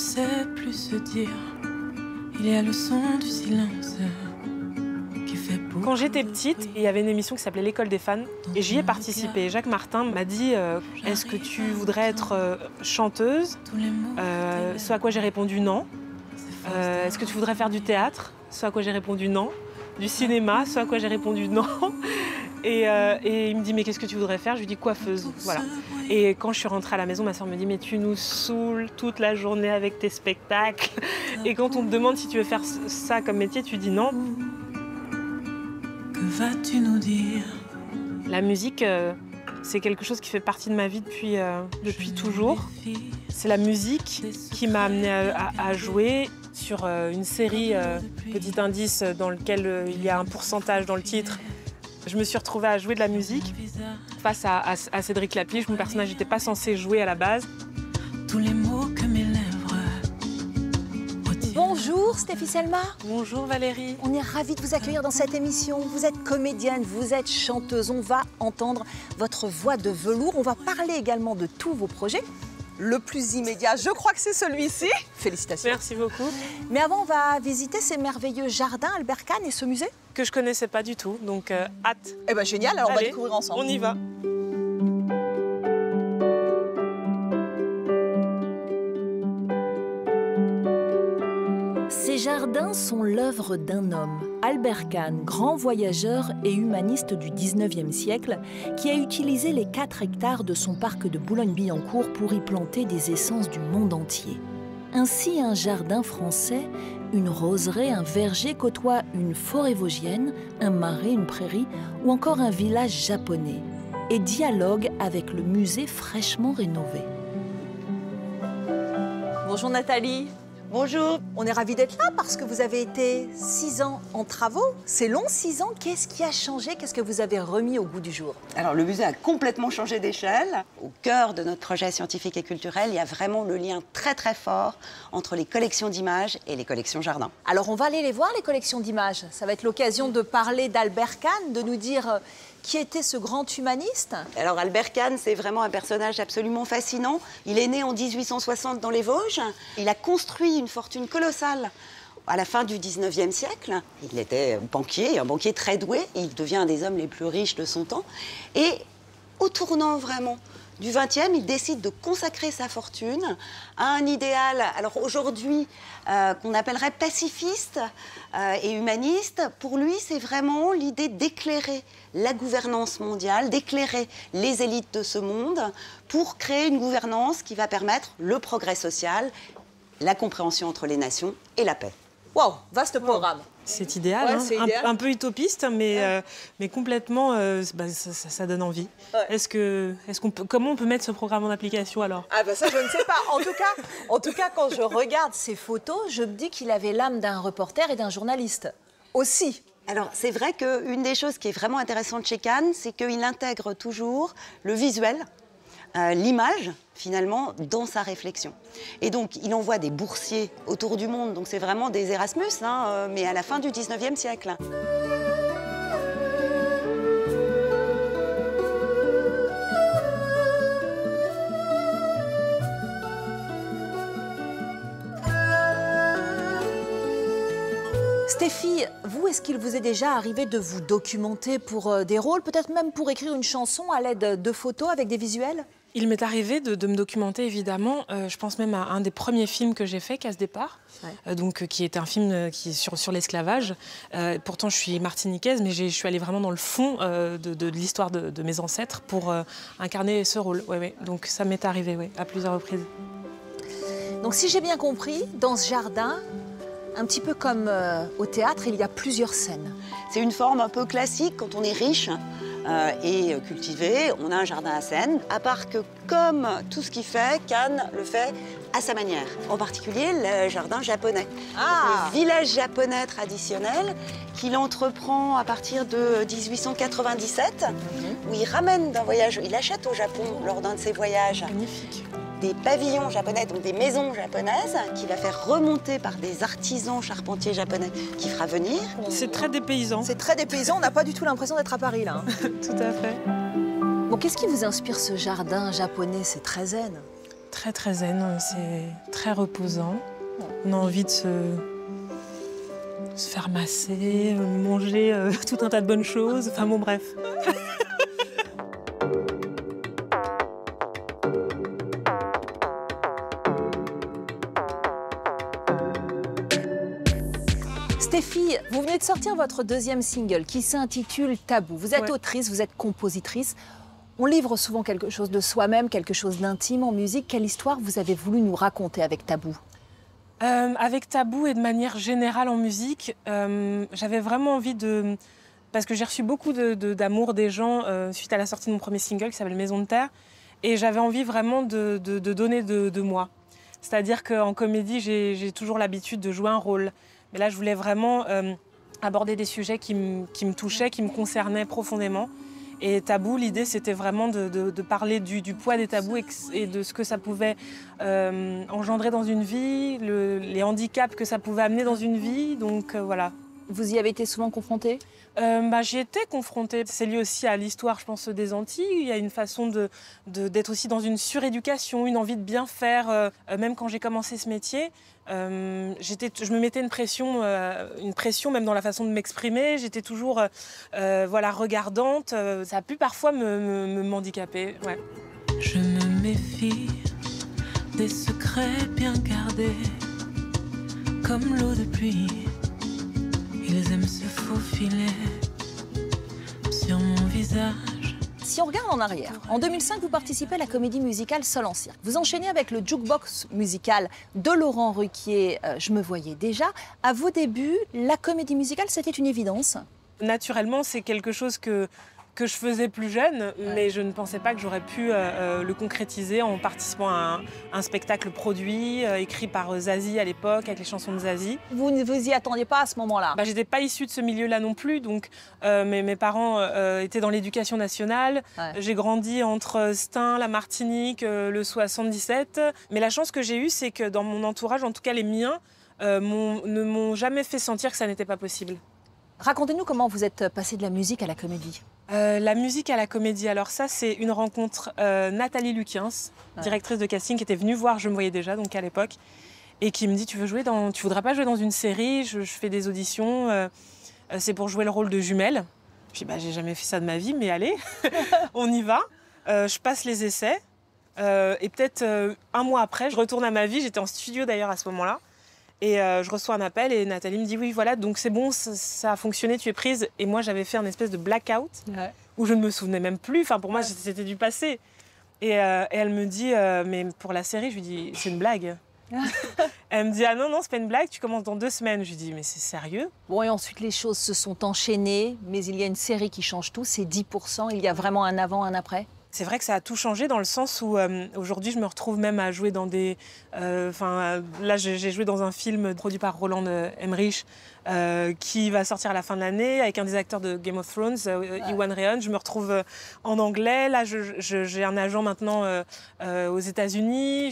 sait plus se dire. Il y a le son du silence qui fait beau. Quand j'étais petite, il y avait une émission qui s'appelait L'école des fans et j'y ai participé. Jacques Martin m'a dit est-ce que tu voudrais être chanteuse? Ce à quoi j'ai répondu non. Est-ce que tu voudrais faire du théâtre? Ce à quoi j'ai répondu non. Du cinéma? Ce à quoi j'ai répondu non. Et il me dit mais qu'est-ce que tu voudrais faire? Je lui dis coiffeuse. Voilà. Et quand je suis rentrée à la maison, ma soeur me dit mais tu nous saoules toute la journée avec tes spectacles. Et quand on te demande si tu veux faire ça comme métier, tu dis non. Que vas-tu nous dire? La musique, c'est quelque chose qui fait partie de ma vie depuis toujours. C'est la musique qui m'a amenée à jouer sur une série, petit indice, dans lequel il y a un pourcentage dans le titre. Je me suis retrouvée à jouer de la musique face à Cédric Lapiche. Mon personnage n'était pas censé jouer à la base. Tous les mots que mes lèvres retiennent. Bonjour Stéphie Selma. Bonjour Valérie. On est ravis de vous accueillir dans cette émission. Vous êtes comédienne, vous êtes chanteuse. On va entendre votre voix de velours. On va parler également de tous vos projets. Le plus immédiat, je crois que c'est celui-ci. Félicitations. Merci beaucoup. Mais avant, on va visiter ces merveilleux jardins Albert Kahn et ce musée. Que je connaissais pas du tout, donc hâte. Eh ben génial, alors on va Allez, découvrir ensemble. On y va. Ces jardins sont l'œuvre d'un homme, Albert Kahn, grand voyageur et humaniste du 19e siècle, qui a utilisé les 4 hectares de son parc de Boulogne-Billancourt pour y planter des essences du monde entier. Ainsi, un jardin français, une roseraie, un verger côtoient une forêt vosgienne, un marais, une prairie ou encore un village japonais et dialoguent avec le musée fraîchement rénové. Bonjour Nathalie. Bonjour. On est ravis d'être là parce que vous avez été 6 ans en travaux. C'est long, 6 ans. Qu'est-ce qui a changé? Qu'est-ce que vous avez remis au goût du jour? Alors, le musée a complètement changé d'échelle. Au cœur de notre projet scientifique et culturel, il y a vraiment le lien très très fort entre les collections d'images et les collections jardins. Alors, on va aller les voir, les collections d'images. Ça va être l'occasion de parler d'Albert Kahn, de nous dire qui était ce grand humaniste. Alors, Albert Kahn, c'est vraiment un personnage absolument fascinant. Il est né en 1860 dans les Vosges. Il a construit une fortune colossale à la fin du 19e siècle. Il était banquier, un banquier très doué. Il devient un des hommes les plus riches de son temps. Et au tournant vraiment du 20e, il décide de consacrer sa fortune à un idéal, alors aujourd'hui, qu'on appellerait pacifiste et humaniste. Pour lui, c'est vraiment l'idée d'éclairer la gouvernance mondiale, d'éclairer les élites de ce monde pour créer une gouvernance qui va permettre le progrès social, la compréhension entre les nations et la paix. Waouh, vaste programme. C'est idéal, Ouais, hein. c'est idéal. Un peu utopiste, mais complètement, ça donne envie. Ouais. Comment on peut mettre ce programme en application alors? Ah ben ça, je ne sais pas. En tout cas, quand je regarde ces photos, je me dis qu'il avait l'âme d'un reporter et d'un journaliste. Aussi. Alors, c'est vrai qu'une des choses qui est vraiment intéressante chez Kahn, c'est qu'il intègre toujours le visuel, l'image, finalement, dans sa réflexion. Et donc, il envoie des boursiers autour du monde. Donc, c'est vraiment des Erasmus, hein, mais à la fin du 19e siècle. Stéphie, vous, est-ce qu'il vous est déjà arrivé de vous documenter pour des rôles, peut-être même pour écrire une chanson à l'aide de photos avec des visuels? Il m'est arrivé de me documenter, évidemment. Je pense même à un des premiers films que j'ai fait, Casse Départ, qui est un film qui est sur l'esclavage. Pourtant, je suis martiniquaise, mais je suis allée vraiment dans le fond de l'histoire de mes ancêtres pour incarner ce rôle. Ouais. Donc ça m'est arrivé à plusieurs reprises. Donc si j'ai bien compris, dans ce jardin, un petit peu comme au théâtre, il y a plusieurs scènes. C'est une forme un peu classique quand on est riche et cultivé. On a un jardin à scène, à part que comme tout ce qu'il fait, Kahn le fait à sa manière. En particulier le jardin japonais. Ah. Le village japonais traditionnel qu'il entreprend à partir de 1897, où il ramène d'un voyage, il achète au Japon lors d'un de ses voyages. Magnifique. Des pavillons japonais, donc des maisons japonaises, qu'il va faire remonter par des artisans charpentiers japonais qui fera venir. C'est très dépaysant. C'est très dépaysant, on n'a pas du tout l'impression d'être à Paris, là. Tout à fait. Bon, qu'est-ce qui vous inspire ce jardin japonais? C'est très zen. très très zen, c'est très reposant. On a envie de se faire masser, manger tout un tas de bonnes choses, enfin bon bref. Stéphie, vous venez de sortir votre deuxième single qui s'intitule Tabou. Vous êtes autrice, vous êtes compositrice. On livre souvent quelque chose de soi-même, quelque chose d'intime en musique. Quelle histoire vous avez voulu nous raconter avec Tabou? Avec Tabou et de manière générale en musique, j'avais vraiment envie de... Parce que j'ai reçu beaucoup d'amour des gens suite à la sortie de mon premier single qui s'appelle Maison de Terre. Et j'avais envie vraiment de donner de moi. C'est-à-dire qu'en comédie, j'ai toujours l'habitude de jouer un rôle. Mais là, je voulais vraiment aborder des sujets qui me touchaient, qui me concernaient profondément. Et Tabou, l'idée, c'était vraiment de parler du poids des tabous et de ce que ça pouvait engendrer dans une vie, les handicaps que ça pouvait amener dans une vie. Donc voilà. Vous y avez été souvent confrontée? J'y étais confrontée. C'est lié aussi à l'histoire, je pense, des Antilles. Il y a une façon d'être aussi dans une suréducation, une envie de bien faire. Même quand j'ai commencé ce métier, je me mettais une pression même dans la façon de m'exprimer. J'étais toujours regardante. Ça a pu parfois me m'handicaper. Ouais. Je me méfie des secrets bien gardés, comme l'eau de pluie. Ils aiment se faufiler sur mon visage. Si on regarde en arrière, en 2005, vous participez à la comédie musicale Seul en cirque. Vous enchaînez avec le jukebox musical de Laurent Ruquier, Je me voyais déjà. À vos débuts, la comédie musicale, c'était une évidence? Naturellement, c'est quelque chose que je faisais plus jeune, mais je ne pensais pas que j'aurais pu le concrétiser en participant à un spectacle produit, écrit par Zazie à l'époque, avec les chansons de Zazie. Vous ne vous y attendiez pas à ce moment-là? J'étais pas issue de ce milieu-là non plus, donc mes parents étaient dans l'éducation nationale. J'ai grandi entre Stein, la Martinique, le 77. Mais la chance que j'ai eue, c'est que dans mon entourage, en tout cas les miens, ne m'ont jamais fait sentir que ça n'était pas possible. Racontez-nous comment vous êtes passé de la musique à la comédie. La musique à la comédie, alors ça c'est une rencontre Nathalie Luquiens, directrice de casting, qui était venue voir Je me voyais déjà, donc à l'époque, et qui me dit tu voudrais pas jouer dans une série, je fais des auditions, c'est pour jouer le rôle de jumelle. Je dis j'ai jamais fait ça de ma vie, mais allez, on y va. Je passe les essais et peut-être un mois après, je retourne à ma vie, j'étais en studio d'ailleurs à ce moment-là. Et je reçois un appel et Nathalie me dit oui voilà, donc c'est bon, ça a fonctionné, tu es prise. Et moi j'avais fait un espèce de blackout où je ne me souvenais même plus, enfin pour moi c'était du passé. Et elle me dit mais pour la série, je lui dis c'est une blague. Elle me dit ah non c'est pas une blague, tu commences dans 2 semaines. Je lui dis mais c'est sérieux? Bon, et ensuite les choses se sont enchaînées, mais il y a une série qui change tout, c'est 10%, il y a vraiment un avant, un après? C'est vrai que ça a tout changé dans le sens où aujourd'hui je me retrouve même à jouer dans des... là j'ai joué dans un film produit par Roland Emmerich qui va sortir à la fin de l'année avec un des acteurs de Game of Thrones, Iwan Rheon. Je me retrouve en anglais. Là j'ai un agent maintenant aux États-Unis.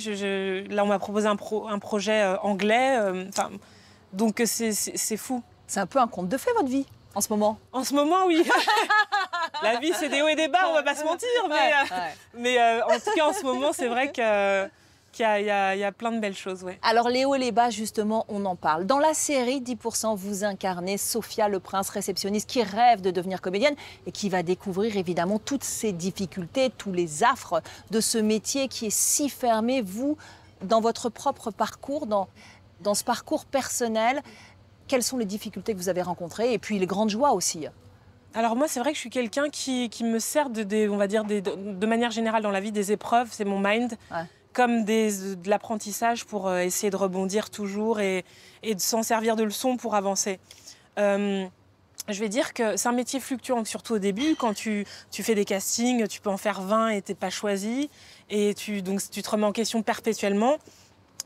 Là on m'a proposé un projet anglais. Donc c'est fou. C'est un peu un conte de fées votre vie en ce moment? En ce moment, oui. La vie, c'est des hauts et des bas, on va pas se mentir. Mais en tout cas, en ce moment, c'est vrai qu'il y a plein de belles choses. Ouais. Alors, les hauts et les bas, justement, on en parle. Dans la série 10%, vous incarnez Sophia, le prince réceptionniste qui rêve de devenir comédienne et qui va découvrir évidemment toutes ces difficultés, tous les affres de ce métier qui est si fermé. Vous, dans votre propre parcours, dans ce parcours personnel, quelles sont les difficultés que vous avez rencontrées et puis les grandes joies aussi? Alors moi, c'est vrai que je suis quelqu'un qui me sert on va dire de manière générale dans la vie des épreuves, c'est mon mind, comme de l'apprentissage pour essayer de rebondir toujours et de s'en servir de leçon pour avancer. Je vais dire que c'est un métier fluctuant, surtout au début. Quand tu fais des castings, tu peux en faire 20 et t'es pas choisi. Et donc tu te remets en question perpétuellement.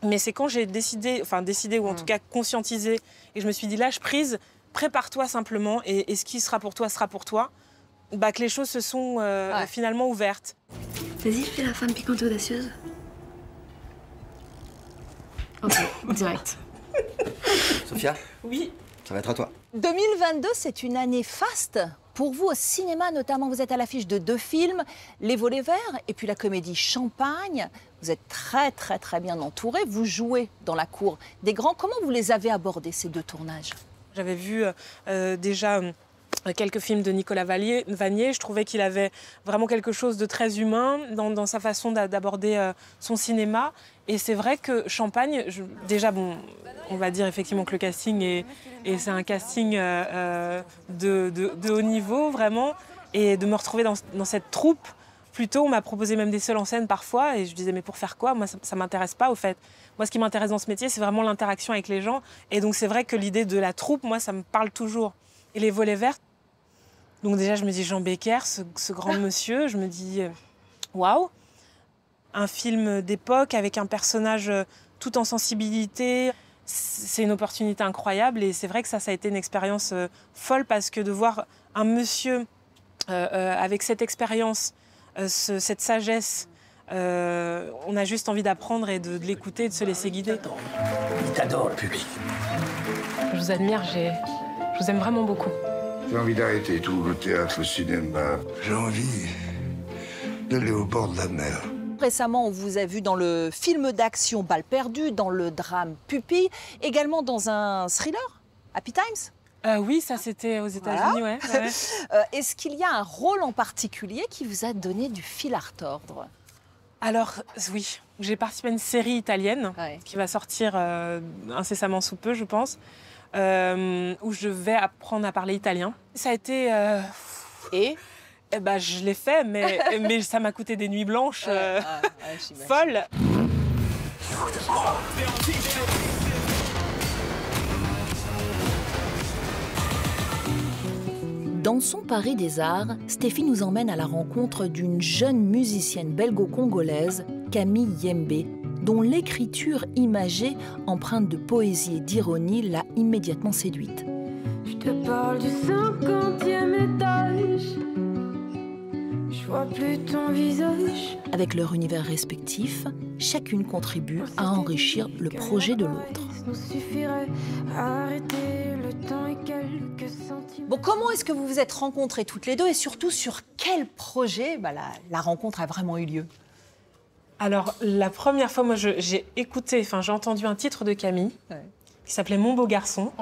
Mais c'est quand j'ai décidé ou en tout cas conscientisé, et je me suis dit lâche prise, prépare-toi simplement, et ce qui sera pour toi sera pour toi, que les choses se sont finalement ouvertes. Vas-y, fais la femme piquante et audacieuse. Ok, direct. Sophia? Oui. Ça va être à toi. 2022, c'est une année faste Pour vous, au cinéma notamment, vous êtes à l'affiche de 2 films, Les Volets Verts et puis la comédie Champagne. Vous êtes très bien entouré. Vous jouez dans la cour des grands. Comment vous les avez abordés, ces 2 tournages? J'avais vu déjà quelques films de Nicolas Vanier. Je trouvais qu'il avait vraiment quelque chose de très humain dans sa façon d'aborder son cinéma. Et c'est vrai que Champagne, déjà, bon, on va dire effectivement que le casting et c'est un casting de haut niveau, vraiment. Et de me retrouver dans cette troupe, plutôt, on m'a proposé même des seuls en scène parfois. Et je disais, mais pour faire quoi? Moi, ça ne m'intéresse pas, au fait. Moi, ce qui m'intéresse dans ce métier, c'est vraiment l'interaction avec les gens. Et donc, c'est vrai que l'idée de la troupe, moi, ça me parle toujours. Et Les Volets Verts, donc déjà, je me dis Jean Becker, ce grand monsieur, je me dis, waouh, un film d'époque avec un personnage tout en sensibilité, c'est une opportunité incroyable. Et c'est vrai que ça a été une expérience folle, parce que de voir un monsieur avec cette expérience, cette sagesse, on a juste envie d'apprendre et de l'écouter et de se laisser guider. Il t'adore, le public. Je vous admire, je vous aime vraiment beaucoup. J'ai envie d'arrêter tout, le théâtre, le cinéma. J'ai envie d'aller au bord de la mer. Récemment, on vous a vu dans le film d'action Balle perdue, dans le drame Pupille, également dans un thriller, Happy Times. Oui, ça c'était aux États-Unis, Voilà. ouais. Est-ce qu'il y a un rôle en particulier qui vous a donné du fil à retordre? Alors, oui, j'ai participé à une série italienne qui va sortir incessamment sous peu, je pense, où je vais apprendre à parler italien. Ça a été... Eh ben, je l'ai fait, mais ça m'a coûté des nuits blanches folles. Dans son Paris des Arts, Stéphie nous emmène à la rencontre d'une jeune musicienne belgo-congolaise, Camille Yembe, dont l'écriture imagée, empreinte de poésie et d'ironie, l'a immédiatement séduite. Je te parle du 50e étage. Je vois plus ton visage. Avec leur univers respectif, chacune contribue à enrichir le projet de l'autre. Bon, comment est-ce que vous vous êtes rencontrées toutes les deux et surtout sur quel projet la rencontre a vraiment eu lieu? Alors, la première fois, moi, j'ai entendu un titre de Camille qui s'appelait Mon beau garçon.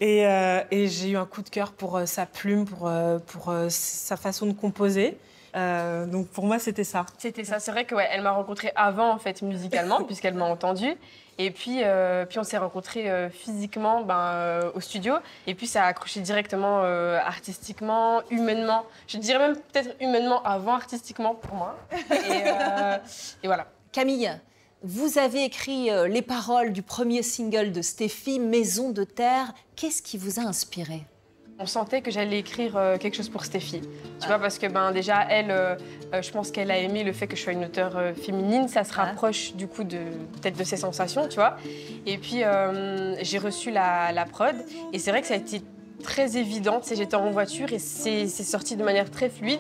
Et j'ai eu un coup de cœur pour sa plume, pour sa façon de composer. Donc pour moi, c'était ça. C'était ça. C'est vrai qu'elle m'a rencontrée avant, en fait, musicalement, puisqu'elle m'a entendue. Et puis on s'est rencontrés physiquement au studio. Et puis ça a accroché directement artistiquement, humainement. Je dirais même peut-être humainement avant artistiquement pour moi. Et voilà. Camille, vous avez écrit les paroles du premier single de Stéphie, Maison de terre. Qu'est-ce qui vous a inspiré? On sentait que j'allais écrire quelque chose pour Stéphie. Tu vois, parce que déjà, elle, je pense qu'elle a aimé le fait que je sois une auteure féminine. Ça se rapproche du coup peut-être de ses sensations, tu vois. Et puis, j'ai reçu la prod. Et c'est vrai que ça a été très évident. J'étais en voiture et c'est sorti de manière très fluide.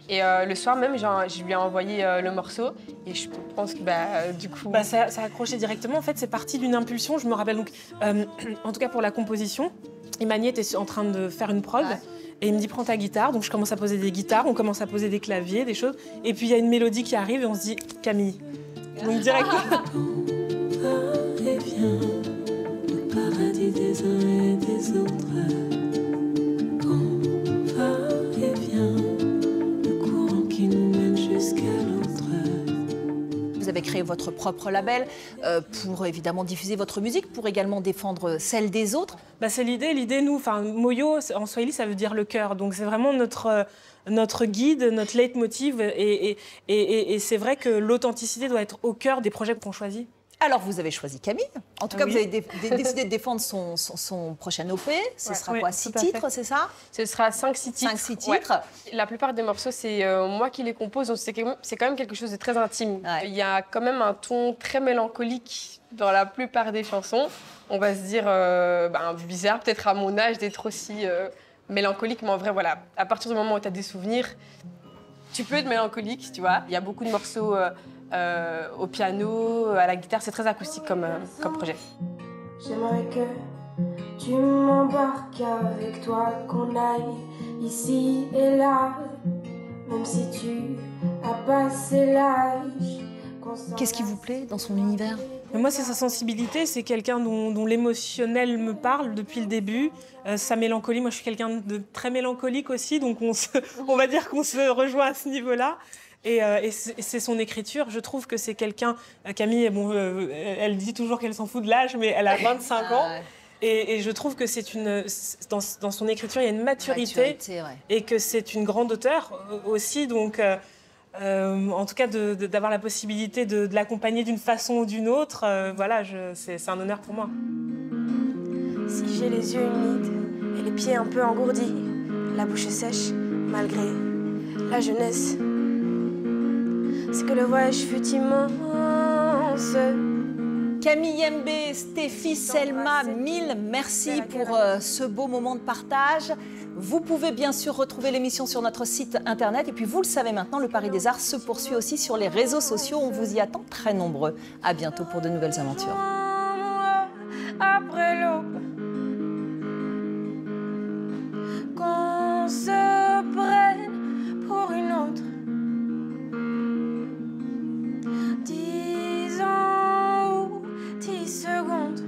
Et le soir même, je lui ai envoyé le morceau. Et je pense que du coup... Ça a accroché directement. En fait, c'est parti d'une impulsion. Je me rappelle donc, en tout cas pour la composition, Imani était en train de faire une prod. Et il me dit, prends ta guitare. Donc je commence à poser des guitares, on commence à poser des claviers, des choses. Et puis il y a une mélodie qui arrive et on se dit, Camille. Donc direct. Et viens, le paradis des uns et des autres. On va et vient, le courant qui nous mène jusqu'à l'autre. Vous avez créé votre propre label pour évidemment diffuser votre musique, pour également défendre celle des autres. C'est l'idée. L'idée, nous, Moyo, en Swahili, ça veut dire le cœur. Donc c'est vraiment notre guide, notre leitmotiv. Et c'est vrai que l'authenticité doit être au cœur des projets qu'on choisit. Alors, vous avez choisi Camille. En tout cas, vous avez décidé de défendre son prochain OP. Ce sera quoi, 6 titres, c'est ça? Ce sera 5-6 titres. 5-6 titres. La plupart des morceaux, c'est moi qui les compose, donc c'est quand même quelque chose de très intime. Il y a quand même un ton très mélancolique dans la plupart des chansons. On va se dire, bizarre peut-être à mon âge d'être aussi mélancolique, mais en vrai, voilà, à partir du moment où tu as des souvenirs, tu peux être mélancolique, tu vois. Il y a beaucoup de morceaux... au piano, à la guitare, c'est très acoustique comme projet. J'aimerais que tu m'embarques avec toi, qu'on aille ici et là, même si tu as passé l'âge. Qu'est-ce qui vous plaît dans son univers? Mais moi, c'est sa sensibilité, c'est quelqu'un dont l'émotionnel me parle depuis le début. Sa mélancolie, moi je suis quelqu'un de très mélancolique aussi, donc on va dire qu'on se rejoint à ce niveau-là. Et c'est son écriture, je trouve que c'est quelqu'un... Camille, bon, elle dit toujours qu'elle s'en fout de l'âge, mais elle a 25 ans. Et je trouve que dans son écriture, il y a une maturité et que c'est une grande auteure aussi, donc... en tout cas, d'avoir la possibilité de l'accompagner d'une façon ou d'une autre, voilà, c'est un honneur pour moi. Si j'ai les yeux humides et les pieds un peu engourdis, la bouche sèche malgré la jeunesse, c'est que le voyage fut immense. Camille Mbé, Stéphie, Selma, mille merci pour ce beau moment de partage. Vous pouvez bien sûr retrouver l'émission sur notre site internet. Et puis vous le savez maintenant, le Paris des Arts se poursuit aussi sur les réseaux sociaux. On vous y attend très nombreux. À bientôt pour de nouvelles aventures. Après l'aube, qu'on se prenne pour une autre. 10 ans ou 10 secondes.